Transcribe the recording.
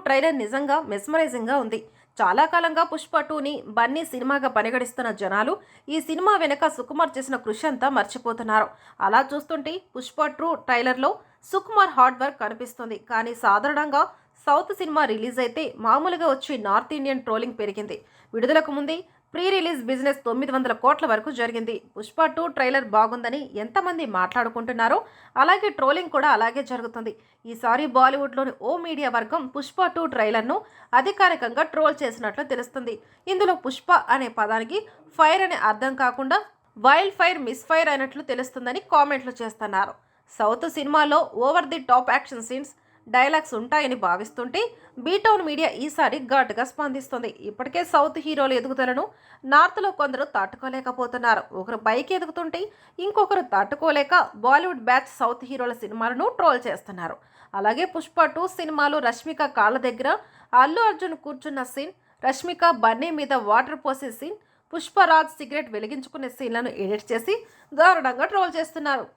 Trailer నిజంగా మెస్మరైజింగ్గా ఉంది. చాలా కాలంగా పుష్ప 2ని బన్నీ సినిమాగా పరిగణిస్తున్న జనాలు ఈ సినిమా వెనుక సుకుమార్ చేసిన కృషి అంతా మర్చిపోతున్నారు. అలా చూస్తుంటే పుష్ప 2 ట్రైలర్లో సుకుమార్ హార్డ్ వర్క్ కనిపిస్తుంది. కానీ సాధారణంగా సౌత్ సినిమా రిలీజ్ అయితే మామూలుగా వచ్చి నార్త్ ఇండియన్ ట్రోలింగ్ పెరిగింది. విడుదలకు ముందే ప్రీ రిలీజ్ బిజినెస్ 900 కోట్ల వరకు జరిగింది. పుష్ప 2 ట్రైలర్ బాగుందని ఎంతమంది మాట్లాడుకుంటున్నారో అలాగే ట్రోలింగ్ కూడా అలాగే జరుగుతుంది. ఈసారి బాలీవుడ్లోని ఓ మీడియా వర్గం పుష్ప 2 ట్రైలర్ను అధికారికంగా ట్రోల్ చేసినట్లు తెలుస్తుంది. ఇందులో పుష్ప అనే పదానికి ఫైర్ అనే అర్థం కాకుండా వైల్డ్ ఫైర్, మిస్ ఫైర్ అయినట్లు తెలుస్తుందని కామెంట్లు చేస్తున్నారు. సౌత్ సినిమాలో over the top action scenes, dialogues ఉంటాయని భావిస్తుంటే బీటౌన్ మీడియా ఈసారి ఘాటుగా స్పందిస్తుంది. ఇప్పటికే సౌత్ హీరోల ఎదుగుదలను నార్త్లో కొందరు తట్టుకోలేకపోతున్నారు. ఒకరు పైకి ఎదుగుతుంటే ఇంకొకరు తట్టుకోలేక బాలీవుడ్ బ్యాచ్ సౌత్ హీరోల సినిమాలను ట్రోల్ చేస్తున్నారు. అలాగే పుష్ప 2 సినిమాలో రష్మిక కాళ్ళ దగ్గర అల్లు అర్జున్ కూర్చున్న సీన్, రష్మిక బన్నీ మీద వాటర్ పోసే సీన్, పుష్పరాజ్ సిగరెట్ వెలిగించుకునే సీన్లను ఎడిట్ చేసి దారుణంగా ట్రోల్ చేస్తున్నారు.